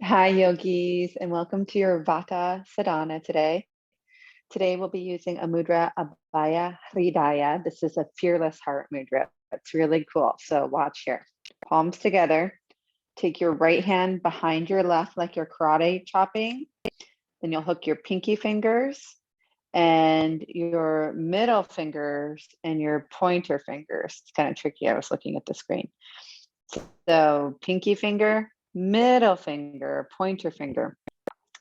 Hi, yogis, and welcome to your Vata Sadhana today. Today, we'll be using a mudra Abhaya Hridaya. This is a fearless heart mudra. It's really cool. So, watch here. Palms together. Take your right hand behind your left, like you're karate chopping. Then you'll hook your pinky fingers and your middle fingers and your pointer fingers. It's kind of tricky. I was looking at the screen. So, pinky finger, middle finger, pointer finger.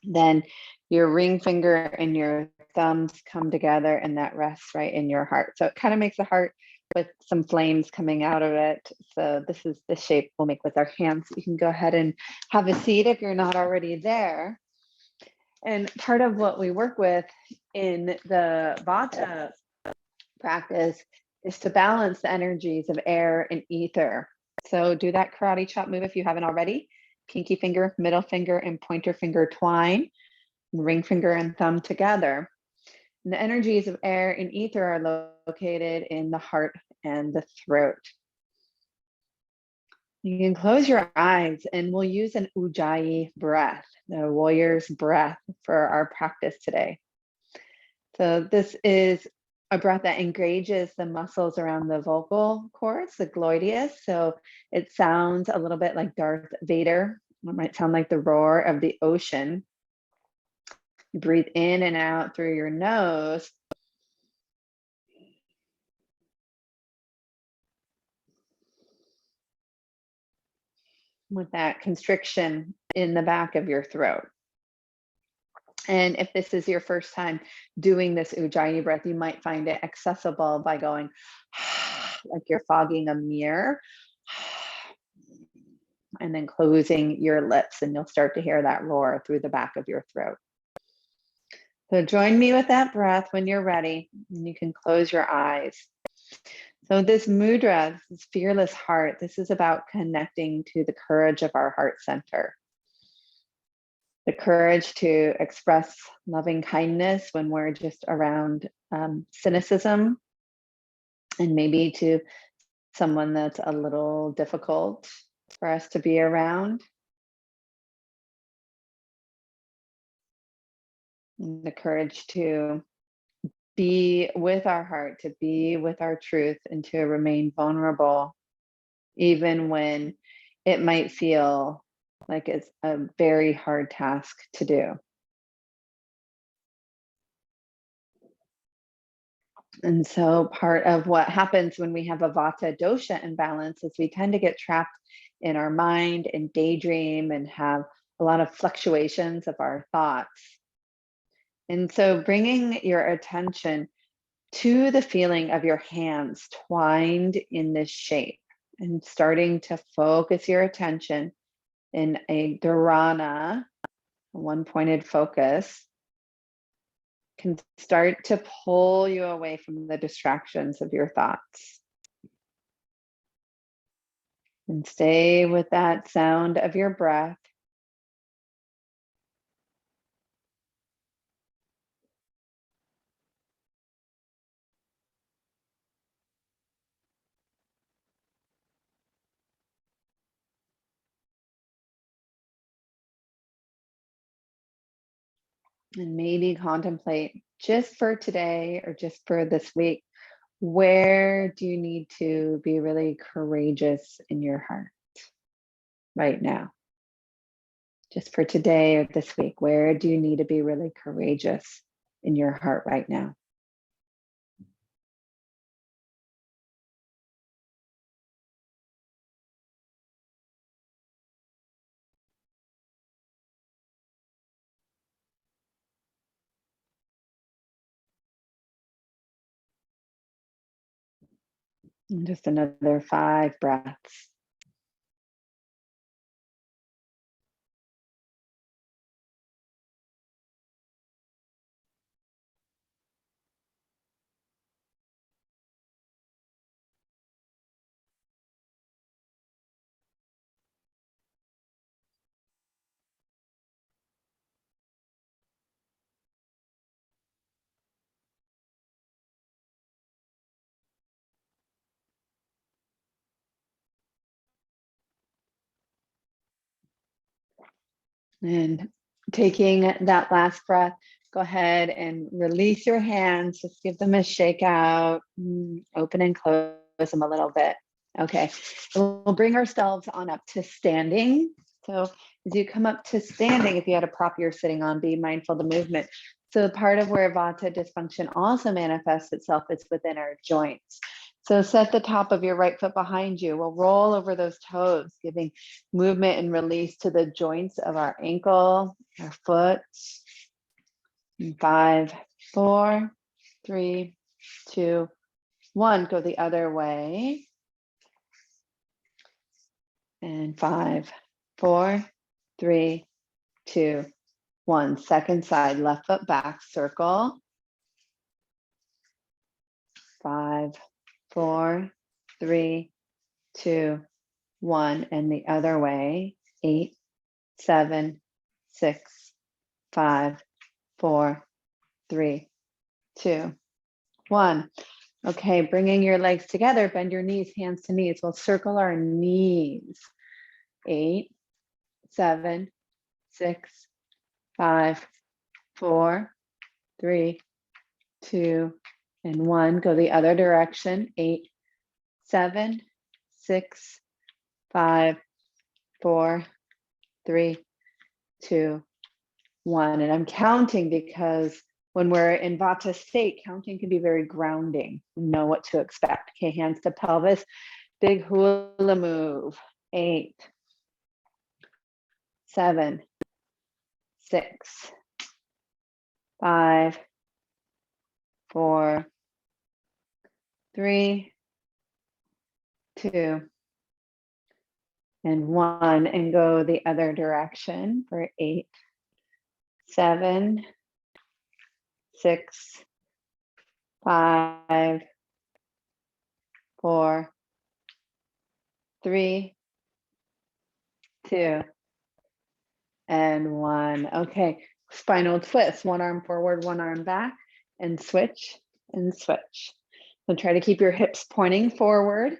Then your ring finger and your thumbs come together and that rests right in your heart. So it kind of makes a heart with some flames coming out of it. So this is the shape we'll make with our hands. You can go ahead and have a seat if you're not already there. And part of what we work with in the Vata practice is to balance the energies of air and ether. So do that karate chop move if you haven't already. Pinky finger, middle finger, and pointer finger twine. Ring finger and thumb together. And the energies of air and ether are located in the heart and the throat. You can close your eyes and we'll use an Ujjayi breath, the warrior's breath, for our practice today. So this is a breath that engages the muscles around the vocal cords, the gluteus. So it sounds a little bit like Darth Vader. It might sound like the roar of the ocean. You breathe in and out through your nose. With that constriction in the back of your throat. And if this is your first time doing this Ujjayi breath, you might find it accessible by going like you're fogging a mirror, and then closing your lips, and you'll start to hear that roar through the back of your throat. So join me with that breath when you're ready, and you can close your eyes. So this mudra, this fearless heart, this is about connecting to the courage of our heart center. The courage to express loving kindness when we're just around cynicism, and maybe to someone that's a little difficult for us to be around. And the courage to be with our heart, to be with our truth, and to remain vulnerable, even when it might feel like it's a very hard task to do. And so part of what happens when we have a Vata Dosha imbalance is we tend to get trapped in our mind and daydream and have a lot of fluctuations of our thoughts. And so bringing your attention to the feeling of your hands twined in this shape and starting to focus your attention in a dharana, one pointed focus, can start to pull you away from the distractions of your thoughts. And stay with that sound of your breath. And maybe contemplate just for today or just for this week, where do you need to be really courageous in your heart right now? Just for today or this week, where do you need to be really courageous in your heart right now? And just another 5 breaths. And taking that last breath, go ahead and release your hands. Just give them a shake out. Open and close them a little bit. Okay, we'll bring ourselves on up to standing. So as you come up to standing, if you had a prop you're sitting on, be mindful of the movement. So part of where Vata dysfunction also manifests itself is within our joints. So set the top of your right foot behind you. We'll roll over those toes, giving movement and release to the joints of our ankle, our foot. 5, 4, 3, 2, 1. Go the other way. And 5, 4, 3, 2, 1. Second side, left foot back, circle. 5, 4, 3, 2, 1. And the other way. 8, 7, 6, 5, 4, 3, 2, 1. Okay, bringing your legs together, bend your knees, hands to knees. We'll circle our knees. 8, 7, 6, 5, 4, 3, 2, and 1. Go the other direction. 8, 7, 6, 5, 4, 3, 2, 1. And I'm counting because when we're in Vata state, counting can be very grounding. You know what to expect. Okay, hands to pelvis, big hula move. 8, 7, 6, 5, 4, 3, 2, and 1. And go the other direction for 8, 7, 6, 5, 4, 3, 2, and 1. Okay, spinal twist. One arm forward, one arm back, and switch and switch. So try to keep your hips pointing forward.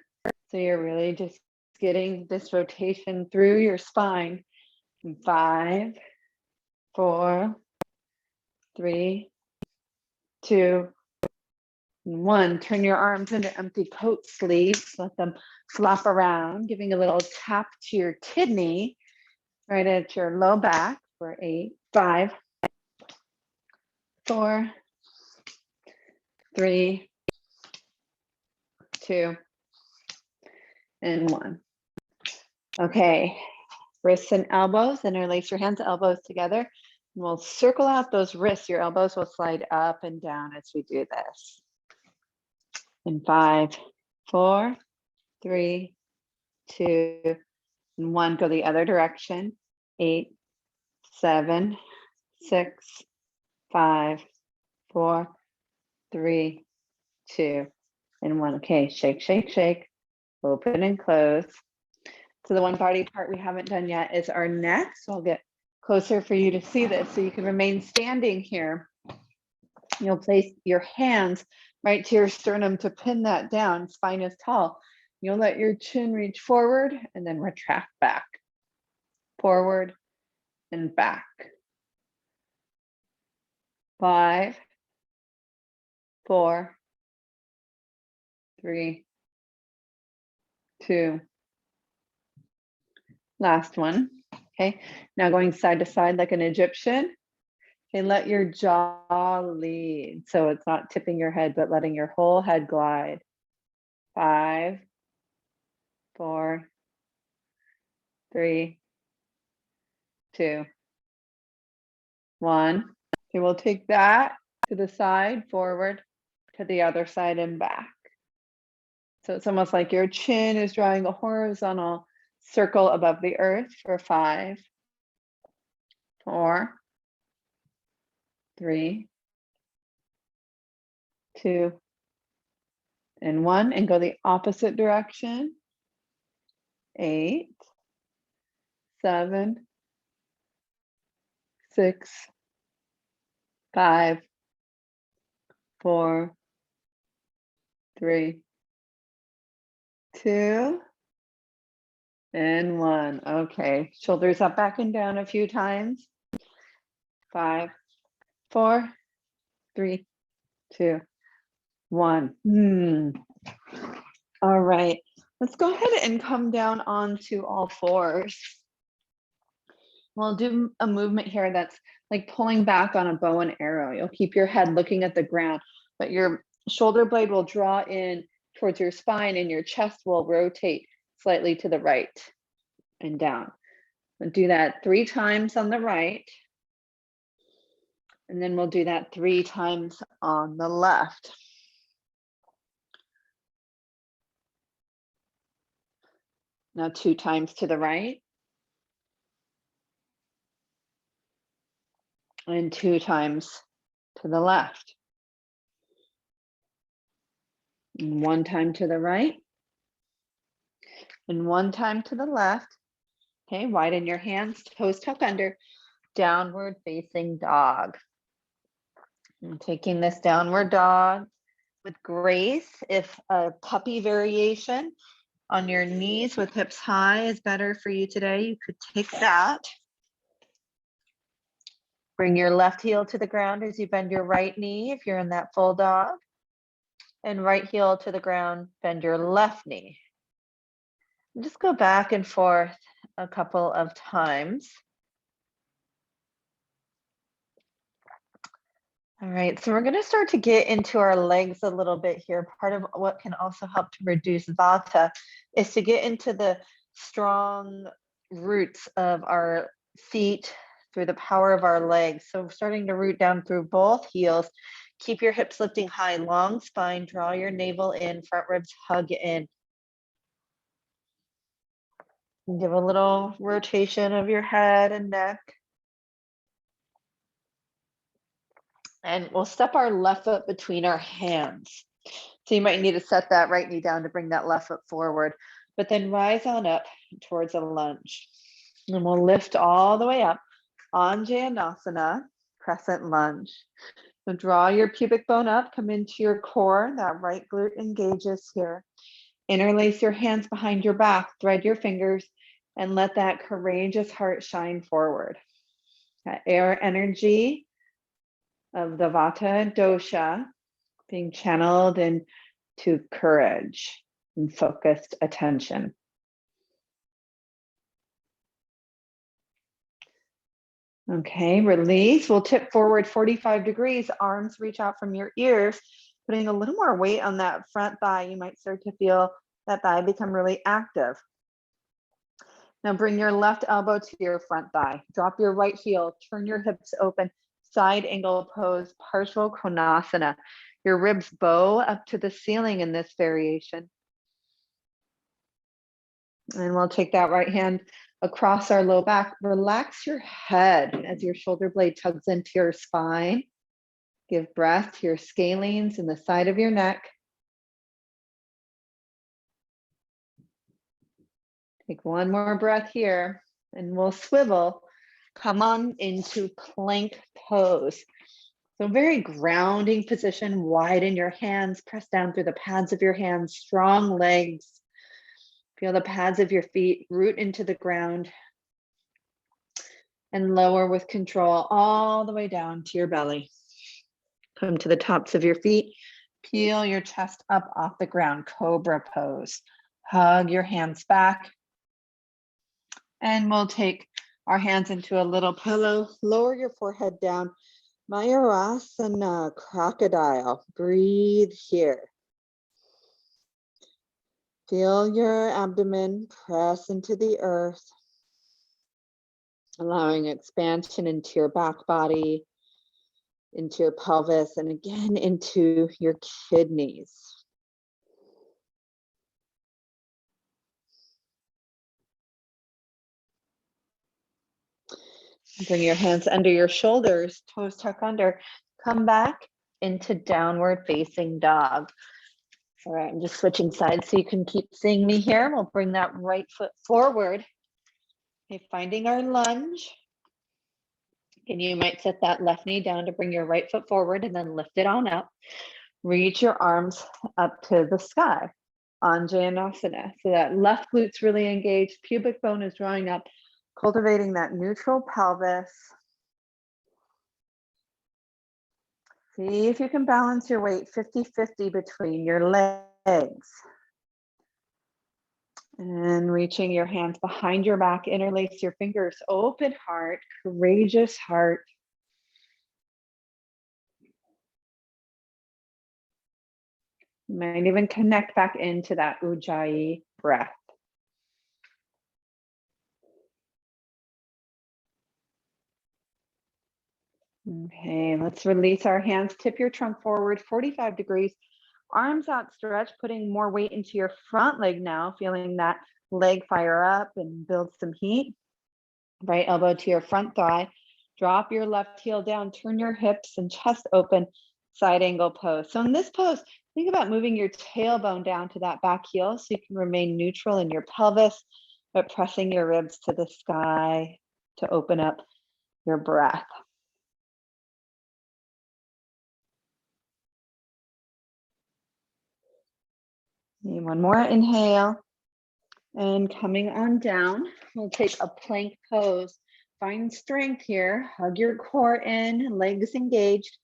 So you're really just getting this rotation through your spine. 5, 4, 3, 2, and 1. Turn your arms into empty coat sleeves. Let them flop around, giving a little tap to your kidney right at your low back for 8, 5, 4, 3, 2, and 1. Okay, wrists and elbows, interlace your hands, elbows together. And we'll circle out those wrists. Your elbows will slide up and down as we do this. In 5, 4, 3, 2, and 1. Go the other direction. 8, 7, 6, 5, 4, 3, 2, and 1. Okay, shake, shake, shake. Open and close. So the one body part we haven't done yet is our neck. So I'll get closer for you to see this. So you can remain standing here. You'll place your hands right to your sternum to pin that down. Spine is tall. You'll let your chin reach forward and then retract back. Forward and back. 5, 4, 3, 2. Last one. Okay, now going side to side like an Egyptian. Okay, let your jaw lead. So it's not tipping your head, but letting your whole head glide. 5, 4, 3, 2, 1. Okay, we'll take that to the side, forward, to the other side and back. So it's almost like your chin is drawing a horizontal circle above the earth for 5, 4, 3, 2, and 1. And go the opposite direction. 8, 7, 6, 5, 4, 3, 2, And 1. Okay, shoulders up, back and down a few times. 5, 4, 3, 2, 1. All right, let's go ahead and come down onto all fours. We'll do a movement here that's like pulling back on a bow and arrow. You'll keep your head looking at the ground, but your shoulder blade will draw in towards your spine and your chest will rotate slightly to the right and down. We'll do that 3 times on the right. And then we'll do that 3 times on the left. Now 2 times to the right. And 2 times to the left. And 1 time to the right. And 1 time to the left. Okay, widen your hands, toes tuck under, downward facing dog. And taking this downward dog with grace. If a puppy variation on your knees with hips high is better for you today, you could take that. Bring your left heel to the ground as you bend your right knee if you're in that full dog. And right heel to the ground, bend your left knee. And just go back and forth a couple of times. All right, so we're going to start to get into our legs a little bit here. Part of what can also help to reduce Vata is to get into the strong roots of our feet through the power of our legs. So starting to root down through both heels. Keep your hips lifting high, long spine, draw your navel in, front ribs hug in. And give a little rotation of your head and neck. And we'll step our left foot between our hands. So you might need to set that right knee down to bring that left foot forward, but then rise on up towards a lunge. And we'll lift all the way up, Anjaneyasana, Crescent Lunge. So draw your pubic bone up, come into your core, that right glute engages here. Interlace your hands behind your back, thread your fingers, and let that courageous heart shine forward. That air energy of the Vata Dosha being channeled into courage and focused attention. Okay, release. We'll tip forward 45 degrees, arms reach out from your ears, putting a little more weight on that front thigh. You might start to feel that thigh become really active. Now bring your left elbow to your front thigh. Drop your right heel, turn your hips open, side angle pose, partial konasana. Your ribs bow up to the ceiling in this variation. And we'll take that right hand across our low back. Relax your head as your shoulder blade tugs into your spine. Give breath to your scalenes in the side of your neck. Take one more breath here and we'll swivel. Come on into plank pose. So very grounding position, widen your hands, press down through the pads of your hands, strong legs. Feel the pads of your feet root into the ground and lower with control all the way down to your belly. Come to the tops of your feet, peel your chest up off the ground, Cobra Pose. Hug your hands back. And we'll take our hands into a little pillow, lower your forehead down. Mayurasana, crocodile. Breathe here. Feel your abdomen press into the earth, allowing expansion into your back body, into your pelvis, and again into your kidneys. Bring your hands under your shoulders, toes tuck under. Come back into downward facing dog. All right, I'm just switching sides so you can keep seeing me here. We'll bring that right foot forward. Okay, finding our lunge. And you might set that left knee down to bring your right foot forward and then lift it on up. Reach your arms up to the sky. Anjanasana. So that left glute's really engaged, pubic bone is drawing up, cultivating that neutral pelvis. See if you can balance your weight 50-50 between your legs. And reaching your hands behind your back, interlace your fingers, open heart, courageous heart. You might even connect back into that Ujjayi breath. Okay, let's release our hands. Tip your trunk forward 45 degrees. Arms outstretched, putting more weight into your front leg now, feeling that leg fire up and build some heat. Right elbow to your front thigh. Drop your left heel down, turn your hips and chest open, side angle pose. So in this pose, think about moving your tailbone down to that back heel so you can remain neutral in your pelvis, but pressing your ribs to the sky to open up your breath. One more inhale. And coming on down, we'll take a plank pose. Find strength here. Hug your core in, legs engaged,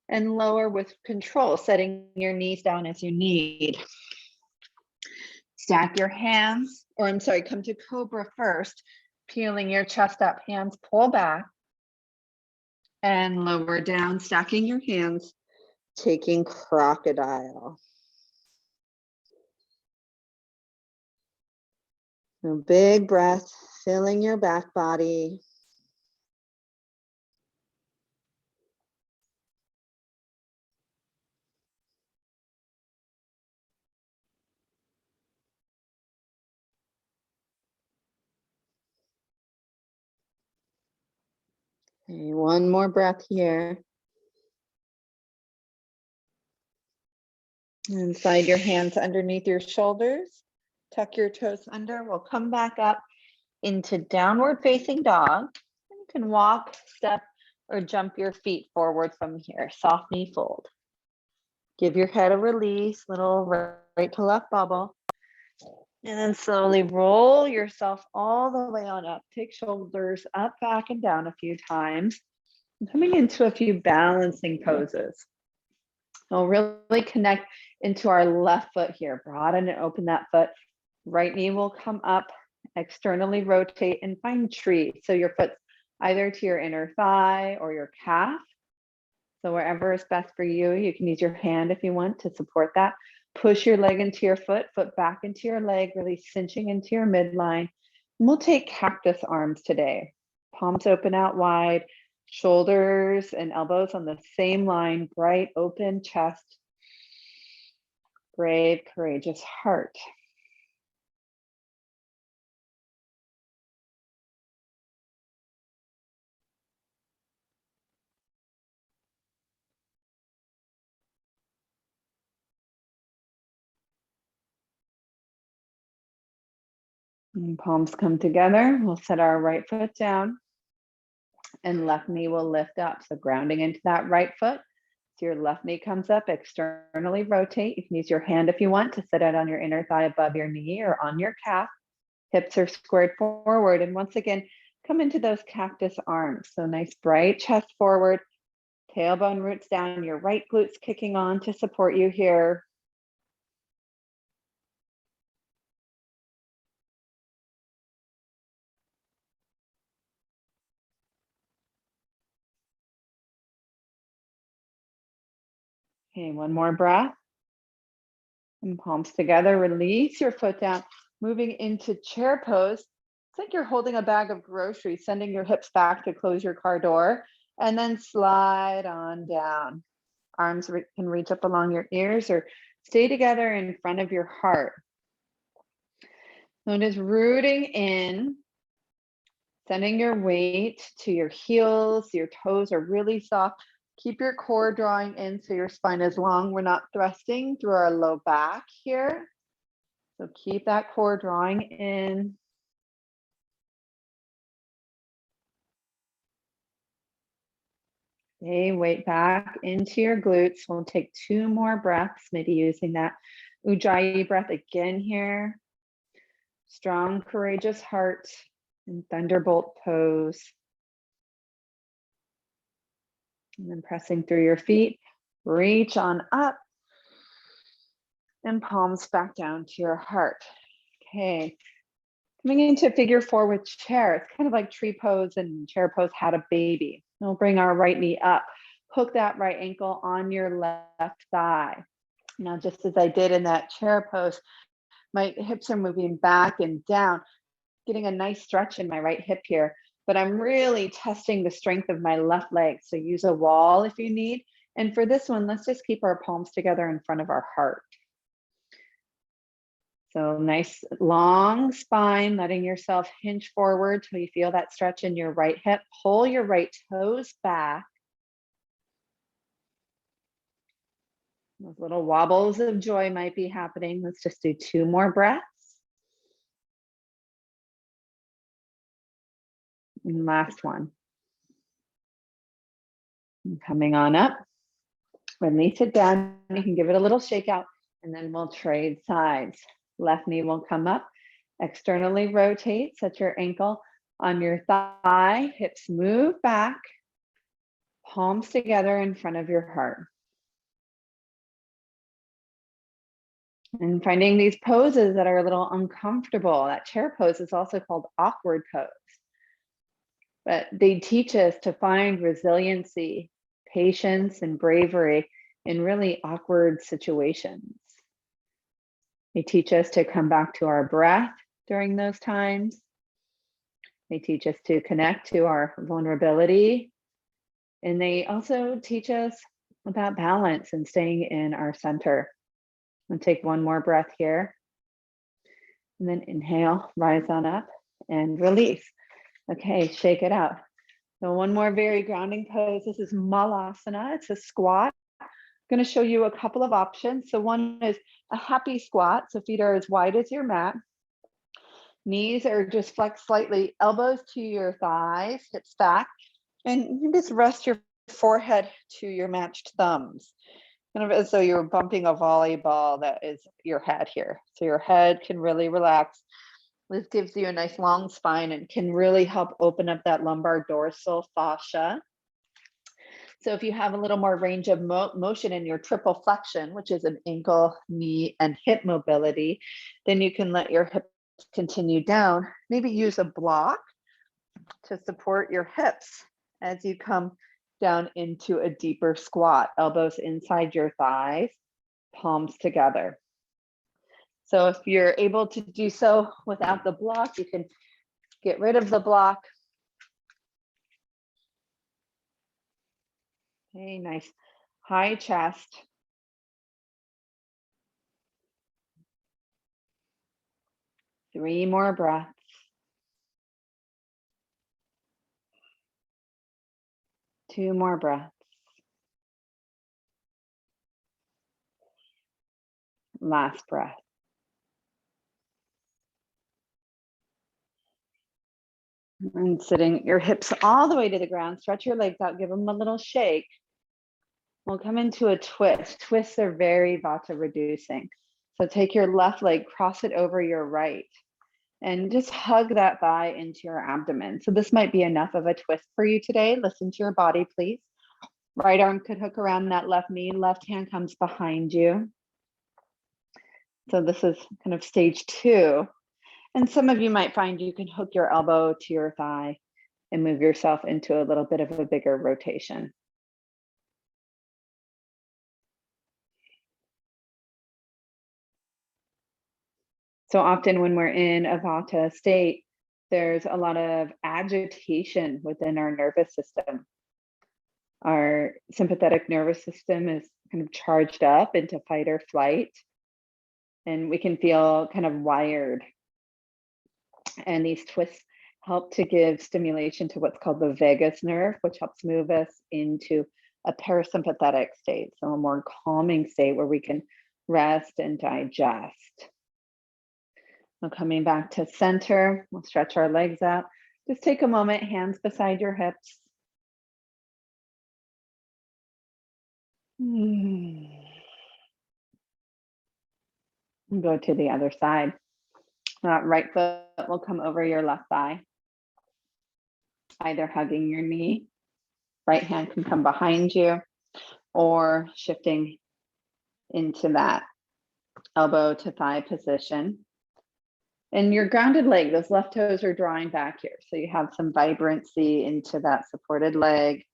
and lower with control, setting your knees down as you need. Stack your hands, or I'm sorry, come to Cobra first, peeling your chest up, hands pull back, and lower down, stacking your hands, taking Crocodile. So big breath, filling your back body. Okay, one more breath here. And slide your hands underneath your shoulders. Tuck your toes under. We'll come back up into downward facing dog. You can walk, step, or jump your feet forward from here. Soft knee fold. Give your head a release, little right to left bubble. And then slowly roll yourself all the way on up. Take shoulders up, back, and down a few times. And coming into a few balancing poses. We'll really connect into our left foot here. Broaden and open that foot. Right knee will come up, externally rotate and find tree. So your foot's either to your inner thigh or your calf. So wherever is best for you, you can use your hand if you want to support that. Push your leg into your foot back into your leg, really cinching into your midline. And we'll take cactus arms today. Palms open out wide, shoulders and elbows on the same line, bright open chest, brave, courageous heart. And palms come together. We'll set our right foot down and left knee will lift up. So grounding into that right foot. So your left knee comes up, externally rotate. You can use your hand if you want to sit it on your inner thigh above your knee or on your calf. Hips are squared forward. And once again, come into those cactus arms. So nice bright chest forward, tailbone roots down, your right glutes kicking on to support you here. Okay, one more breath. And palms together, release your foot down, moving into chair pose. It's like you're holding a bag of groceries, sending your hips back to close your car door, and then slide on down. Arms can reach up along your ears or stay together in front of your heart. So it is rooting in, sending your weight to your heels. Your toes are really soft. Keep your core drawing in so your spine is long. We're not thrusting through our low back here. So keep that core drawing in. Okay, weight back into your glutes. We'll take 2 more breaths, maybe using that Ujjayi breath again here. Strong, courageous heart in Thunderbolt pose. And then pressing through your feet, reach on up and palms back down to your heart. Okay, coming into figure four with chair. It's kind of like tree pose and chair pose had a baby. We'll bring our right knee up, hook that right ankle on your left thigh. Now, just as I did in that chair pose, my hips are moving back and down, getting a nice stretch in my right hip here, but I'm really testing the strength of my left leg. So use a wall if you need. And for this one, let's just keep our palms together in front of our heart. So nice long spine, letting yourself hinge forward till you feel that stretch in your right hip. Pull your right toes back. Those little wobbles of joy might be happening. Let's just do 2 more breaths. And last one. And coming on up. Release it down. You can give it a little shake out, and then we'll trade sides. Left knee will come up, externally rotate, set your ankle on your thigh, hips move back, palms together in front of your heart. And finding these poses that are a little uncomfortable. That chair pose is also called awkward pose. But they teach us to find resiliency, patience, and bravery in really awkward situations. They teach us to come back to our breath during those times. They teach us to connect to our vulnerability. And they also teach us about balance and staying in our center. I'll take one more breath here. And then inhale, rise on up and release. Okay, shake it out. So one more very grounding pose. This is Malasana. It's a squat. I'm going to show you a couple of options. So one is a happy squat. So feet are as wide as your mat. Knees are just flexed slightly, elbows to your thighs, hips back. And you can just rest your forehead to your matched thumbs. Kind of as though you're bumping a volleyball that is your head here. So your head can really relax. This gives you a nice long spine and can really help open up that lumbar dorsal fascia. So if you have a little more range of motion in your triple flexion, which is an ankle, knee, and hip mobility, then you can let your hips continue down. Maybe use a block to support your hips as you come down into a deeper squat, elbows inside your thighs, palms together. So if you're able to do so without the block, you can get rid of the block. Okay, nice high chest. Three more breaths. Two more breaths. Last breath. And sitting your hips all the way to the ground, stretch your legs out, give them a little shake. We'll come into a twist. Twists are very Vata reducing. So take your left leg, cross it over your right, and just hug that thigh into your abdomen. So this might be enough of a twist for you today. Listen to your body, please. Right arm could hook around that left knee, left hand comes behind you. So this is kind of stage 2. And some of you might find you can hook your elbow to your thigh and move yourself into a little bit of a bigger rotation. So often when we're in a Vata state, there's a lot of agitation within our nervous system. Our sympathetic nervous system is kind of charged up into fight or flight, and we can feel kind of wired. And these twists help to give stimulation to what's called the vagus nerve, which helps move us into a parasympathetic state, so a more calming state where we can rest and digest. Now coming back to center, we'll stretch our legs out. Just take a moment, hands beside your hips. And go to the other side. Right foot will come over your left thigh, either hugging your knee. Right hand can come behind you or shifting into that elbow to thigh position. And your grounded leg, those left toes are drawing back here. So you have some vibrancy into that supported leg.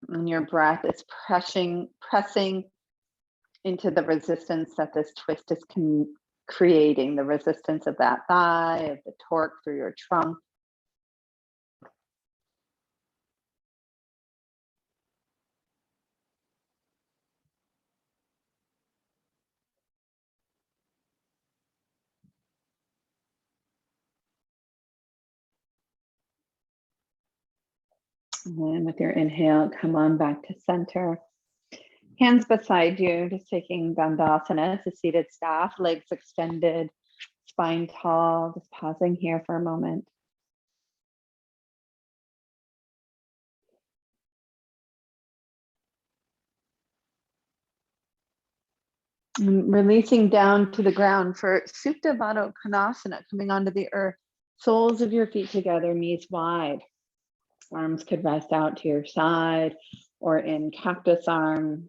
And your breath is pressing into the resistance that this twist is creating, the resistance of that thigh, of the torque through your trunk. And then with your inhale, come on back to center. Hands beside you, just taking Dandasana, the seated staff, legs extended, spine tall, just pausing here for a moment. And releasing down to the ground for Supta Baddha Konasana, coming onto the earth, soles of your feet together, knees wide. Arms could rest out to your side or in cactus arm.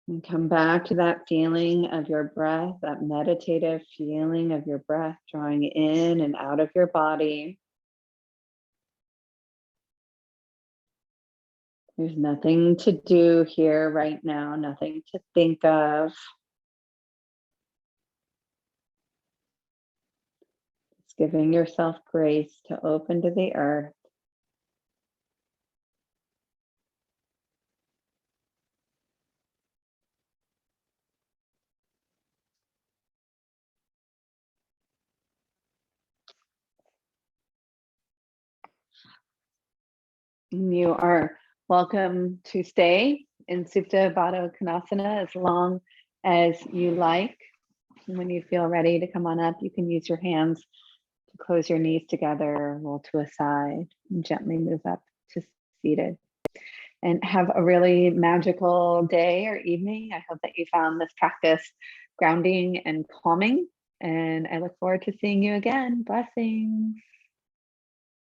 And come back to that feeling of your breath, that meditative feeling of your breath drawing in and out of your body. There's nothing to do here right now, nothing to think of. Just giving yourself grace to open to the earth. You are welcome to stay in Supta Baddha Konasana as long as you like. When you feel ready to come on up, you can use your hands to close your knees together, roll to a side, and gently move up to seated. And have a really magical day or evening. I hope that you found this practice grounding and calming. And I look forward to seeing you again. Blessings.